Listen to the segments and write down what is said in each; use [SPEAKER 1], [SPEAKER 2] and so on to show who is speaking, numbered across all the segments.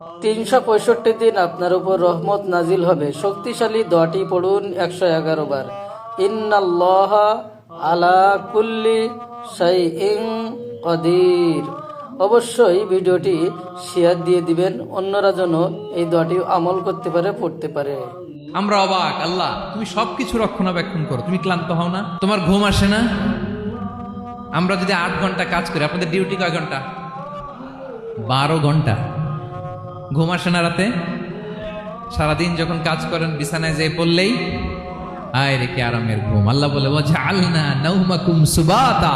[SPEAKER 1] 365 দিন আপনার উপর রহমত নাজিল হবে। শক্তিশালী দোয়াটি পড়ুন 111 বার। ইন্নাল্লাহা আলা কুল্লি শাইইন কাদির। অবশ্যই ভিডিওটি শেয়ার দিয়ে দিবেন, অন্যরা যেন এই দোয়াটি আমল করতে পারে, পড়তে পারে।
[SPEAKER 2] আমরা অবাক, আল্লাহ তুমি সবকিছু রক্ষণাবেক্ষণ করো, তুমি ক্লান্ত হও না, তোমার ঘুম আসে না? আমরা যদি 8 ঘন্টা কাজ করি, আপনাদের ডিউটি কয় ঘন্টা? 12 ঘন্টা। ঘুম আসে না রাতে? সারাদিন যখন কাজ করেন বিছানায় যেয়ে পড়লেই আয় রে কি আরামের ঘুম। আল্লাহ বলে ওয়াজআলনা নাওমাকুম সুবাতা,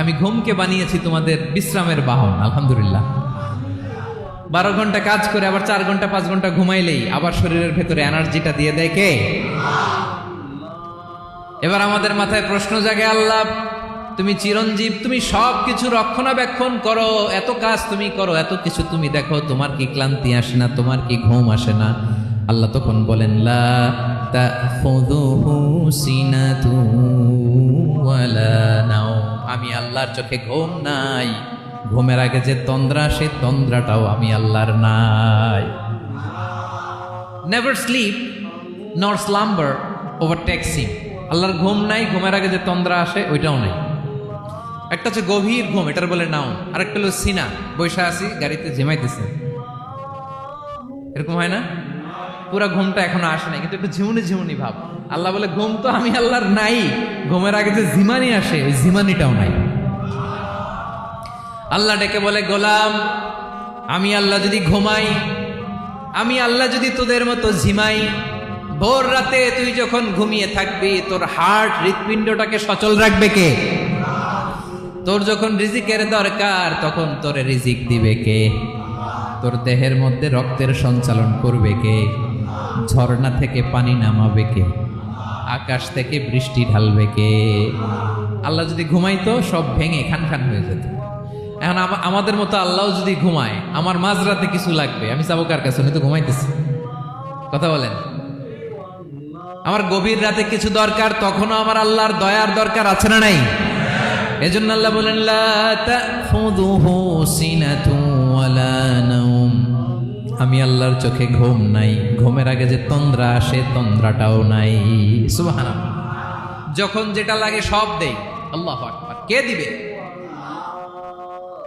[SPEAKER 2] আমি ঘুমকে বানিয়েছি তোমাদের বিশ্রামের বাহন। আলহামদুলিল্লাহ। 12 ঘন্টা কাজ করে আবার 4 ঘন্টা 5 ঘন্টা ঘুমাইলেই আবার শরীরের ভেতরে এনার্জিটা দিয়ে দেয় কে? এবার আমাদের মাথায় প্রশ্ন জাগে, আল্লাহ তুমি চিরঞ্জীব, তুমি সব কিছু রক্ষণাবেক্ষণ করো, এত কাজ তুমি করো, এত কিছু তুমি দেখো, তোমার কি ক্লান্তি আসে না? তোমার কি ঘুম আসে না? আল্লাহ তখন বলেন লা তাখুযুহু সিনাতুন ওয়ালা নাওম, আমি আল্লাহর চোখে ঘুম নাই। ঘুমের আগে যে তন্দ্রা, সে তন্দ্রাটাও আমি আল্লাহর নাই। নেভার স্লিপ নর স্লাম্বার ওভারটেকস হিম। আল্লাহর ঘুম নাই, ঘুমের আগে যে তন্দ্রা আসে ওইটাও নাই। একটা হচ্ছে গভীর ঘুম, এটার বলে নাও। আর একটা হলো সিনা, বৈশা আছি গাড়িতে ঝিমাইতেছে, এরকম হয় না? পুরা ঘুমটা এখনো আসে নাই, কিন্তু একটু ঝিমুনি ঝিমুনি ভাব। আল্লাহ বলে ঘুম তো আমি আল্লাহর নাই, ঘুমের আগে যে ঝিমানি আসে ওই ঝিমানিটাও নাই। আল্লাহ ডেকে বলে গোলাম, আমি আল্লাহ যদি ঘুমাই, আমি আল্লাহ যদি তোদের মতো ঝিমাই, ভোর রাতে তুই যখন ঘুমিয়ে থাকবি, তোর হার্ট হৃৎপিণ্ডটাকে সচল রাখবে কে? তোর যখন রিজিকের দরকার তখন তোরে রিজিক দিবে কে? তোর দেহের মধ্যে রক্তের সঞ্চালন করবে কে? ঝর্ণা থেকে পানি নামাবে কে? আকাশ থেকে বৃষ্টি ঢালবে কে? আল্লাহ যদি ঘুমাইতো সব ভেঙে খান খান হয়ে যেত। এখন আমাদের মতো আল্লাহ যদি ঘুমায়, আমার মাঝরাতে কিছু লাগবে, আমি যাবো কার কাছে? উনি তো ঘুমাইতেছি। কথা বলেন। আমার গভীর রাতে কিছু দরকার, তখনও আমার আল্লাহর দয়ার দরকার আছে না নাই? এজন্য আল্লাহ বলেন লা তাখুযুহু সিনাতুন ওয়ালা নাওম, আমি আল্লাহর চোখে ঘুম নাই, ঘুমের আগে যে তন্দ্রা আসে তন্দ্রাটাও নাই। সুবহানাল্লাহ। যখন যেটা লাগে সব দেই। আল্লাহু আকবার। কে দিবে?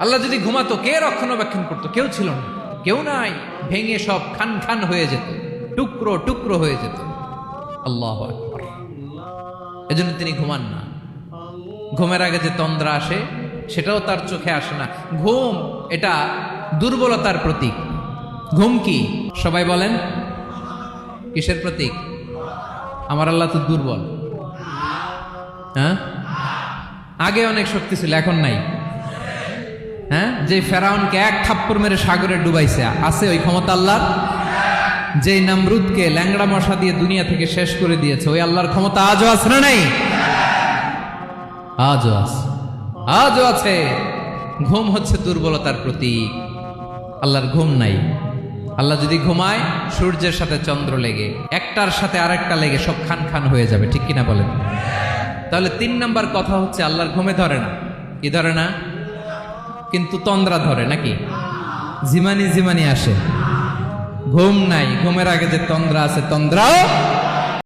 [SPEAKER 2] আল্লাহ যদি ঘুমাতো, কে রক্ষণাবেক্ষণ করতো? কেউ ছিল না, কেউ নাই, ভেঙে সব খান খান হয়ে যেত, টুকরো টুকরো হয়ে যেত। আল্লাহু আকবার। এজন্য তিনি ঘুমান না। ঘুমের আগে যে তন্দ্রা আসে সেটাও তার চোখে আসে না। ঘুম এটা দুর্বলতার প্রতীক। ঘুম কি? সবাই বলেন, কিসের প্রতীক? আমার আল্লাহ তো দুর্বল। হ্যাঁ, আগে অনেক শক্তি ছিল, এখন নাই। হ্যাঁ, যে ফেরাউনকে এক থাপ্পড় মেরে সাগরে ডুবাইছে, আছে ওই ক্ষমতা আল্লাহর? যে নামরুদকে ল্যাংড়া মশা দিয়ে দুনিয়া থেকে শেষ করে দিয়েছে, ওই আল্লাহর ক্ষমতা আজও আছে না নাই? আজও আছে, আজও আছে। ঘুম হচ্ছে দুর্বলতার প্রতীক। আল্লাহর ঘুম নাই। আল্লাহ যদি ঘুমায়, সূর্যের সাথে চন্দ্র লেগে, একটার সাথে আরেকটা লেগে সব খান খান হয়ে যাবে। ঠিক কিনা বলেন? তাহলে 3 নাম্বার কথা হচ্ছে আল্লাহর ঘুমে ধরে না। কি ধরে না? কিন্তু তন্দ্রা ধরে নাকি? ঝিমানি ঝিমানি আসে। ঘুম নাই, ঘুমের আগে যে তন্দ্রা আছে তন্দ্রাও